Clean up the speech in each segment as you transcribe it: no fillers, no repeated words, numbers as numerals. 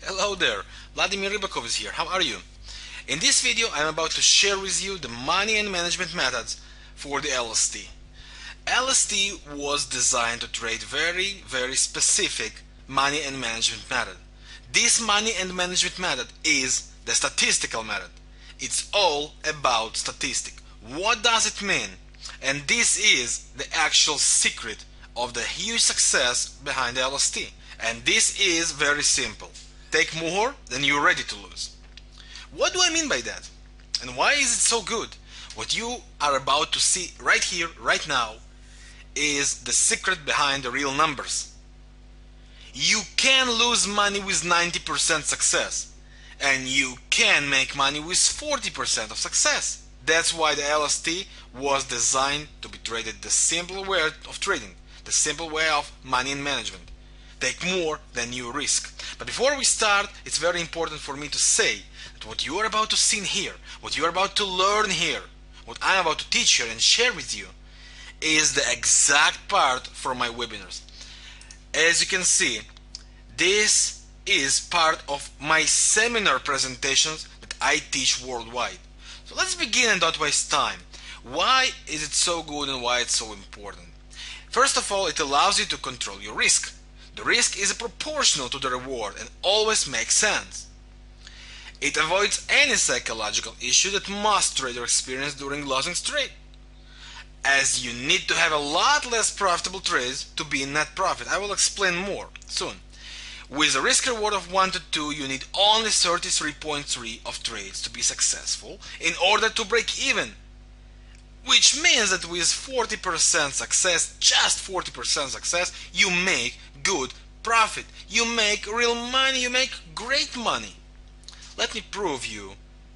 Hello there, Vladimir is here. How are you? In this video I am about to share with you the money and management methods for the LST. LST was designed to trade very specific money and management method. This money and management method is the statistical method. It's all about statistic. What does it mean? And this is the actual secret of the huge success behind the LST. And this is very simple. Take more than you're ready to lose. What do I mean by that? And why is it so good? What you are about to see right here, right now, is the secret behind the real numbers. You can lose money with 90% success, and you can make money with 40% of success. That's why the LST was designed to be traded the simple way of trading, the simple way of money and management. Take more than you risk. But before we start, it's very important for me to say that what you are about to see here, what you are about to learn here, what I'm about to teach you and share with you is the exact part from my webinars. As you can see, this is part of my seminar presentations that I teach worldwide. So let's begin and don't waste time. Why is it so good and why it's so important? First of all, it allows you to control your risk. The risk is proportional to the reward and always makes sense. It avoids any psychological issue that most traders experience during losing trade, as you need to have a lot less profitable trades to be in net profit. I will explain more soon. With a risk reward of 1 to 2, you need only 33.3 of trades to be successful in order to break even. Which means that with 40% success, just 40% success, you make good profit. You make real money, you make great money. Let me prove you.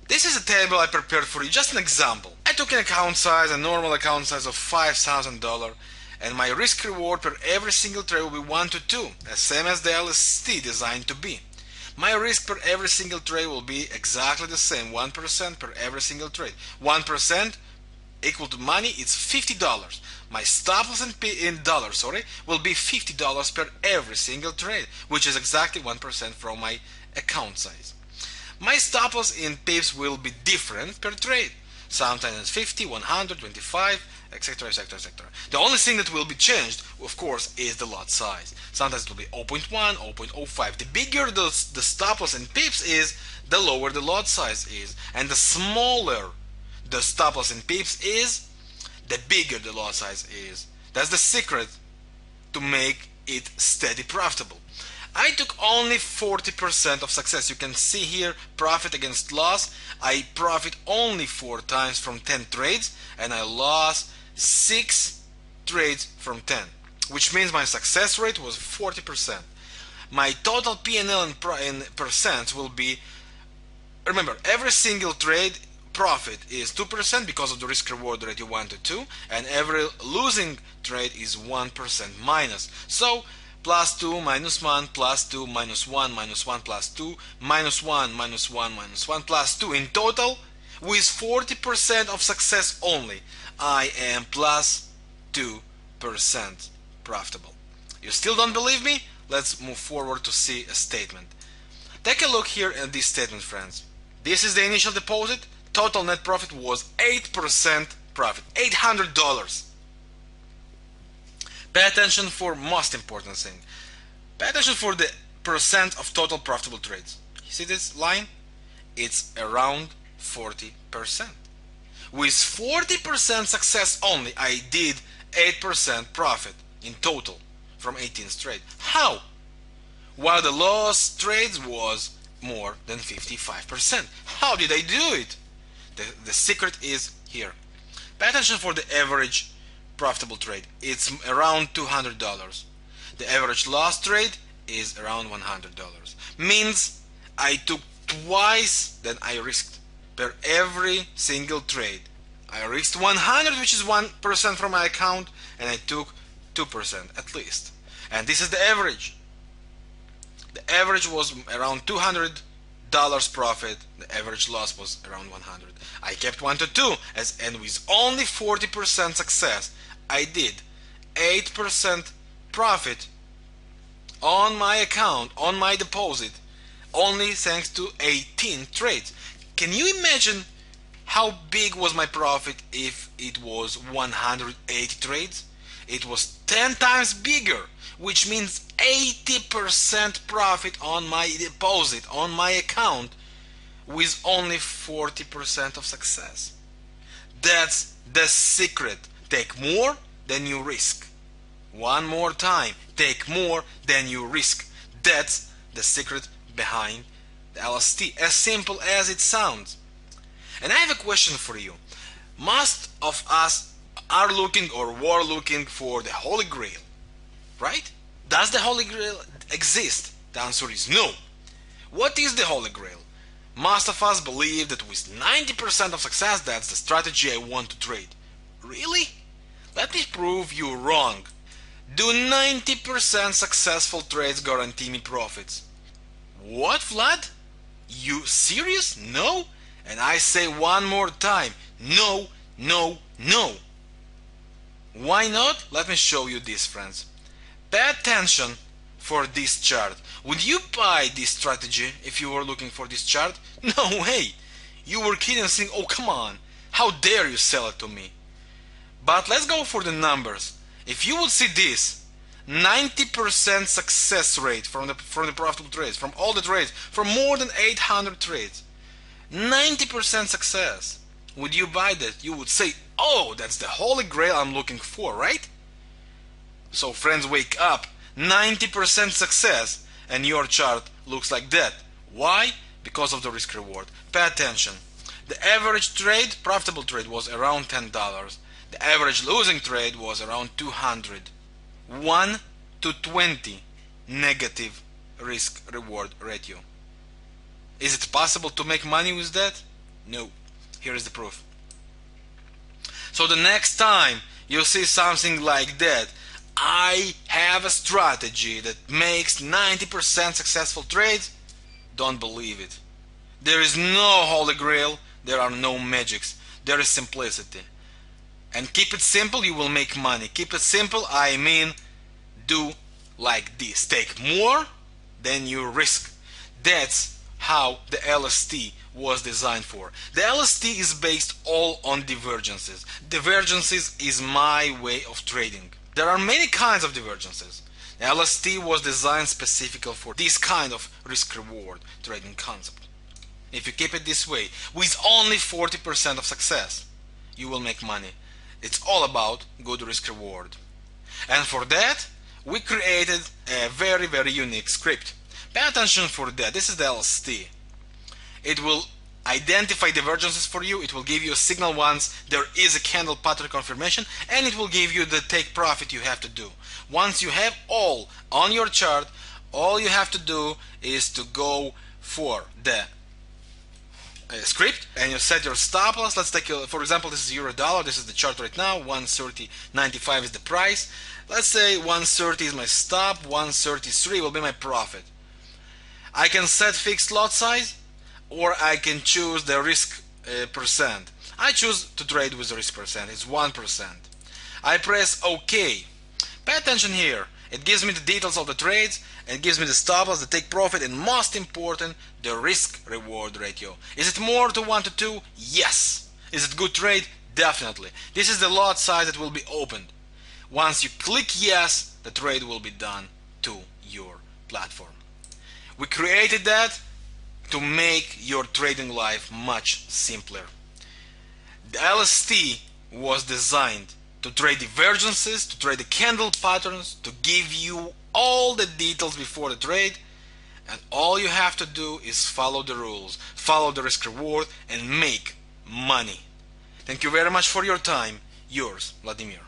This is a table I prepared for you, just an example. I took an account size, a normal account size of $5,000, and my risk reward per every single trade will be 1 to 2, as same as the LST designed to be. My risk per every single trade will be exactly the same, 1% per every single trade. 1% equal to money, it's $50. My stop loss in dollars, will be $50 per every single trade, which is exactly 1% from my account size. My stop loss in pips will be different per trade. Sometimes it's 50, 100, 25, etc, etc, etc. The only thing that will be changed, of course, is the lot size. Sometimes it will be 0.1, 0.05. The bigger the stop loss in pips is, the lower the lot size is. And the smaller the stop loss in pips is, the bigger the lot size is. That's the secret to make it steady profitable. I took only 40% of success. You can see here profit against loss. I profit only 4 times from 10 trades and I lost 6 trades from 10, which means my success rate was 40%. My total P&L in percents will be, remember, every single trade profit is 2% because of the risk reward ratio 1 to 2, and every losing trade is 1% minus. So plus 2 minus 1 plus 2 minus 1 minus 1 plus 2 minus 1 minus 1 minus 1 plus 2. In total, with 40% of success only, I am plus 2% profitable. You still don't believe me? Let's move forward to see a statement. Take a look here at this statement, friends. This is the initial deposit. Total net profit was 8% profit, $800. Pay attention for most important thing. Pay attention for the percent of total profitable trades. You see this line? It's around 40%. With 40% success only, I did 8% profit in total from 18 trades. How? While the loss trades was more than 55%. How did I do it? The secret is here. Pay attention for the average profitable trade. It's around $200. The average loss trade is around $100. Means I took twice than I risked per every single trade. I risked 100, which is 1% from my account, and I took 2% at least. And this is the average. The average was around $200 profit. The average loss was around 100. I kept 1 to 2, and with only 40% success, I did 8% profit on my account, on my deposit. only thanks to 18 trades. Can you imagine how big was my profit if it was 180 trades? It was 10 times bigger, which means 80% profit on my deposit, on my account, with only 40% of success. That's the secret. Take more than you risk. One more time, take more than you risk. That's the secret behind the LST, as simple as it sounds. And I have a question for you. Most of us are looking or were looking for the Holy Grail, right? Does the Holy Grail exist? The answer is no. What is the Holy Grail? Most of us believe that with 90% of success, that's the strategy I want to trade. Really? Let me prove you wrong. Do 90% successful trades guarantee me profits? What, Vlad? You serious? No? And I say one more time, no, no, no. Why not? Let me show you this, friends. Pay attention for this chart. Would you buy this strategy if you were looking for this chart? No way. You were kidding and saying, oh come on, how dare you sell it to me? But let's go for the numbers. If you would see this, 90% success rate from the profitable trades, from all the trades, from more than 800 trades, 90% success. Would you buy that? You would say, oh, that's the Holy Grail I'm looking for, right? So friends, wake up. 90% success and your chart looks like that. Why? Because of the risk reward. Pay attention. The average trade, profitable trade, was around $10. The average losing trade was around 200. 1 to 20 negative risk reward ratio. Is it possible to make money with that? No. Here is the proof. So the next time you see something like that, I have a strategy that makes 90% successful trades, don't believe it. There is no Holy Grail, there are no magics, there is simplicity. And keep it simple, you will make money. Keep it simple, I mean do like this. Take more than you risk. That's how the LST was designed for. The LST is based all on divergences. Divergences is my way of trading. There are many kinds of divergences. The LST was designed specifically for this kind of risk-reward trading concept. If you keep it this way, with only 40% of success, you will make money. It's all about good risk-reward. And for that, we created a very, very unique script. Pay attention for that. This is the LST. It will identify divergences for you. It will give you a signal once there is a candle pattern confirmation, and it will give you the take profit you have to do. Once you have all on your chart, all you have to do is to go for the script and you set your stop loss. Let's take for example, this is euro dollar. This is the chart right now. 130.95 is the price. Let's say 130 is my stop, 133 will be my profit. I can set fixed lot size, or I can choose the risk percent. I choose to trade with the risk percent. It's 1%. I press OK. Pay attention here. It gives me the details of the trades, and it gives me the stop loss, the take profit, and most important, the risk reward ratio. Is it more to 1 to 2? Yes. Is it good trade? Definitely. This is the lot size that will be opened. Once you click yes, the trade will be done to your platform. We created that to make your trading life much simpler. The LST was designed to trade divergences, to trade the candle patterns, to give you all the details before the trade, and all you have to do is follow the rules, follow the risk reward, and make money. Thank you very much for your time. Yours, Vladimir.